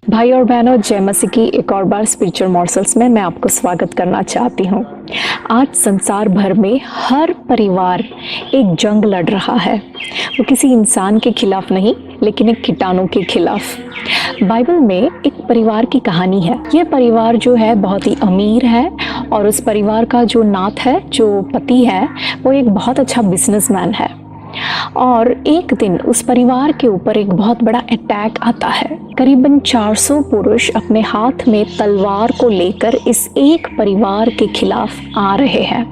भाई और बहनों, जय मसीह की एक और बार स्पिरिचुअल मॉर्सल्स में मैं आपको स्वागत करना चाहती हूँ। आज संसार भर में हर परिवार एक जंग लड़ रहा है। वो किसी इंसान के खिलाफ नहीं, लेकिन एक कीटाणु के खिलाफ। बाइबल में एक परिवार की कहानी है। यह परिवार जो है बहुत ही अमीर है और उस परिवार का जो नाथ है, जो पति है, वो एक बहुत अच्छा बिजनेसमैन है। और एक दिन उस परिवार के ऊपर एक बहुत बड़ा अटैक आता है। करीबन 400 पुरुष अपने हाथ में तलवार को लेकर इस एक परिवार के खिलाफ आ रहे हैं।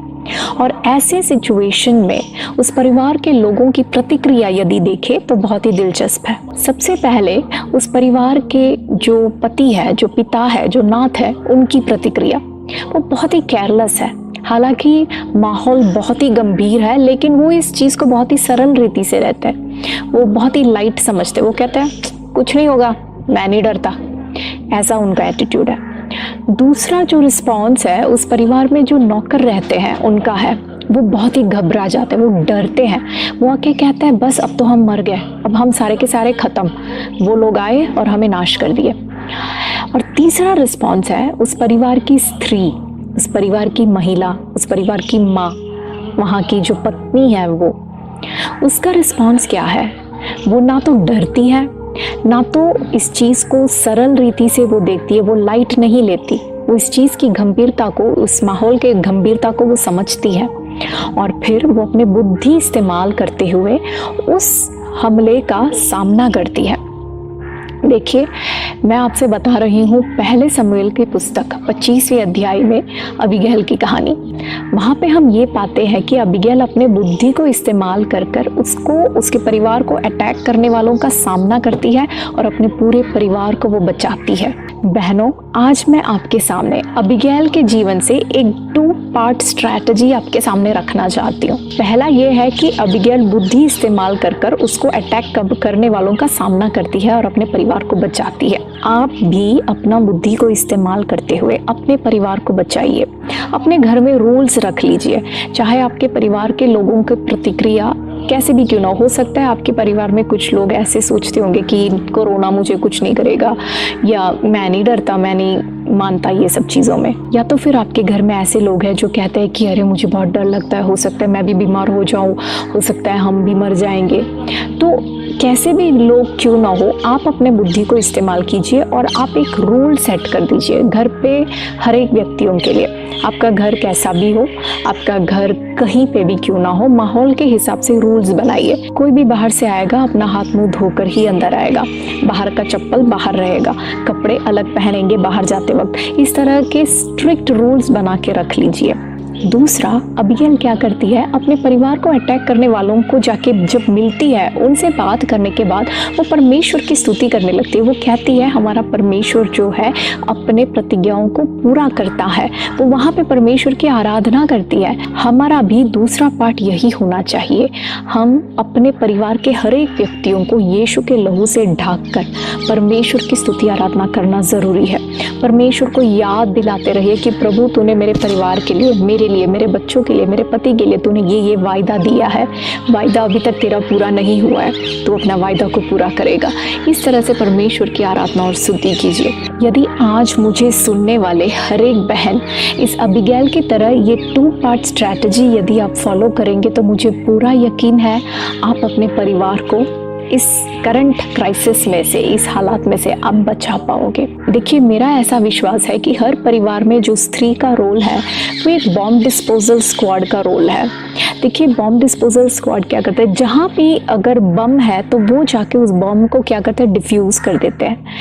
और ऐसे सिचुएशन में उस परिवार के लोगों की प्रतिक्रिया यदि देखें तो बहुत ही दिलचस्प है। सबसे पहले उस परिवार के जो पति है, जो पिता है, जो नाथ है, उनकी प्रतिक्रिया वो बहुत ही केयरलेस है। हालांकि माहौल बहुत ही गंभीर है, लेकिन वो इस चीज़ को बहुत ही सरल रीति से रहते हैं। वो बहुत ही लाइट समझते हैं। वो कहते हैं कुछ नहीं होगा, मैं नहीं डरता। ऐसा उनका एटीट्यूड है। दूसरा जो रिस्पॉन्स है, उस परिवार में जो नौकर रहते हैं उनका है, वो बहुत ही घबरा जाते हैं, वो डरते हैं। वो आके कहते हैं बस अब तो हम मर गए, अब हम सारे के सारे ख़त्म। वो लोग आए और हमें नाश कर दिए। और तीसरा रिस्पॉन्स है उस परिवार की स्त्री, उस परिवार की महिला, उस परिवार की माँ, वहाँ की जो पत्नी है, वो उसका रिस्पॉन्स क्या है? वो ना तो डरती है, ना तो इस चीज़ को सरल रीति से वो देखती है, वो लाइट नहीं लेती। वो इस चीज़ की गंभीरता को, उस माहौल के गंभीरता को वो समझती है। और फिर वो अपने बुद्धि इस्तेमाल करते हुए उस हमले का सामना करती है। देखिए, मैं आपसे बता रही हूँ पहले शमूएल की पुस्तक 25वें अध्याय में अबीगैल की कहानी। वहाँ पे हम ये पाते हैं कि अबीगैल अपने बुद्धि को इस्तेमाल कर उसको, उसके परिवार को अटैक करने वालों का सामना करती है और अपने पूरे परिवार को वो बचाती है। बहनों, आज मैं आपके सामने अबीगैल के जीवन से एक 2 पार्ट स्ट्रैटेजी आपके सामने रखना चाहती हूँ। पहला ये है कि अबीगैल बुद्धि इस्तेमाल कर उसको अटैक करने वालों का सामना करती है और अपने परिवार को बचाती है। आप भी अपना बुद्धि को इस्तेमाल करते हुए अपने परिवार को बचाइए। अपने घर में रूल्स रख लीजिए। चाहे आपके परिवार के लोगों की प्रतिक्रिया कैसे भी क्यों ना हो सकता है, आपके परिवार में कुछ लोग ऐसे सोचते होंगे कि कोरोना मुझे कुछ नहीं करेगा, या मैं नहीं डरता, मैं नहीं मानता ये सब चीज़ों में। या तो फिर आपके घर में ऐसे लोग हैं जो कहते हैं कि अरे मुझे बहुत डर लगता है, हो सकता है मैं भी बीमार हो जाऊं, हो सकता है हम भी मर जाएंगे। तो कैसे भी लोग क्यों ना हो, आप अपने बुद्धि को इस्तेमाल कीजिए और आप एक रूल सेट कर दीजिए घर पे हर एक व्यक्तियों के लिए। आपका घर कैसा भी हो, आपका घर कहीं पे भी क्यों ना हो, माहौल के हिसाब से रूल्स बनाइए। कोई भी बाहर से आएगा अपना हाथ मुंह धोकर ही अंदर आएगा, बाहर का चप्पल बाहर रहेगा, कपड़े अलग पहनेंगे बाहर जाते वक्त। इस तरह के स्ट्रिक्ट रूल्स बना के रख लीजिए। दूसरा, अबीगैल क्या करती है, अपने परिवार को अटैक करने वालों को जाके जब मिलती है, उनसे बात करने के बाद वो परमेश्वर की स्तुति करने लगती है। वो कहती है हमारा परमेश्वर जो है अपने प्रतिज्ञाओं को पूरा करता है। वो वहाँ पे परमेश्वर की आराधना करती है। हमारा भी दूसरा पार्ट यही होना चाहिए। हम अपने परिवार के हर एक व्यक्तियों को यीशु के लहू से ढाक कर परमेश्वर की स्तुति आराधना करना ज़रूरी है। परमेश्वर को याद दिलाते रहिए कि प्रभु तूने मेरे परिवार के लिए, मेरे लिए, मेरे बच्चों के लिए, मेरे पति के लिए तूने ये वायदा दिया है। वायदा अभी तक तेरा पूरा नहीं हुआ है, तू अपना वायदा को पूरा करेगा। इस तरह से परमेश्वर की आराधना और स्तुति कीजिए। यदि आज मुझे सुनने वाले हर एक बहन इस अबीगैल की तरह ये 2 पार्ट स्ट्रैटेजी यदि आप फॉलो करेंगे तो मुझे पूरा यकीन है आप अपने परिवार को इस करंट क्राइसिस में से, इस हालात में से आप बचा पाओगे। देखिए, मेरा ऐसा विश्वास है कि हर परिवार में जो स्त्री का रोल है वो एक बॉम्ब डिस्पोजल स्क्वाड का रोल है। देखिए, बॉम्ब डिस्पोजल स्क्वाड क्या करते हैं, जहाँ भी अगर बम है तो वो जाके उस बम को क्या करते हैं, डिफ्यूज़ कर देते हैं।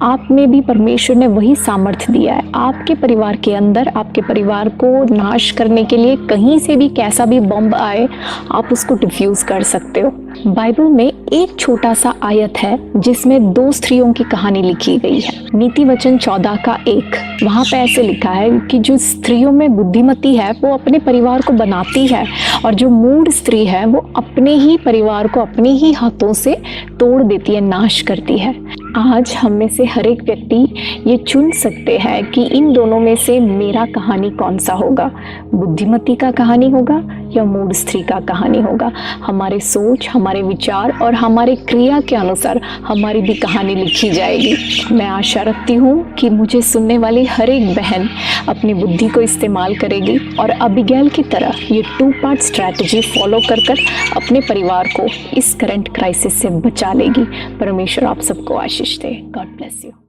आप में भी परमेश्वर ने वही सामर्थ्य दिया है। आपके परिवार के अंदर आपके परिवार को नाश करने के लिए कहीं से भी कैसा भी बम आए, आप उसको डिफ्यूज़ कर सकते हो। बाइबल में एक छोटा सा आयत है जिसमें 2 स्त्रियों की कहानी लिखी गई है। नीति वचन 14 का 1, वहाँ पे ऐसे लिखा है कि जो स्त्रियों में बुद्धिमती है वो अपने परिवार को बनाती है, और जो मूढ़ स्त्री है वो अपने ही परिवार को अपने ही हाथों से तोड़ देती है, नाश करती है। आज हम में से हर एक व्यक्ति ये चुन सकते हैं कि इन दोनों में से मेरा कहानी कौन सा होगा, बुद्धिमती का कहानी होगा या मूढ़ स्त्री का कहानी होगा। हमारे सोच, हमारे विचार और हमारे क्रिया के अनुसार हमारी भी कहानी लिखी जाएगी। मैं आशा रखती हूँ कि मुझे सुनने वाली हर एक बहन अपनी बुद्धि को इस्तेमाल करेगी और अबिगैल की तरह ये 2 पार्ट स्ट्रैटेजी फॉलो कर अपने परिवार को इस करंट क्राइसिस से बचा लेगी। परमेश्वर आप सबको आशीष दे। God bless you.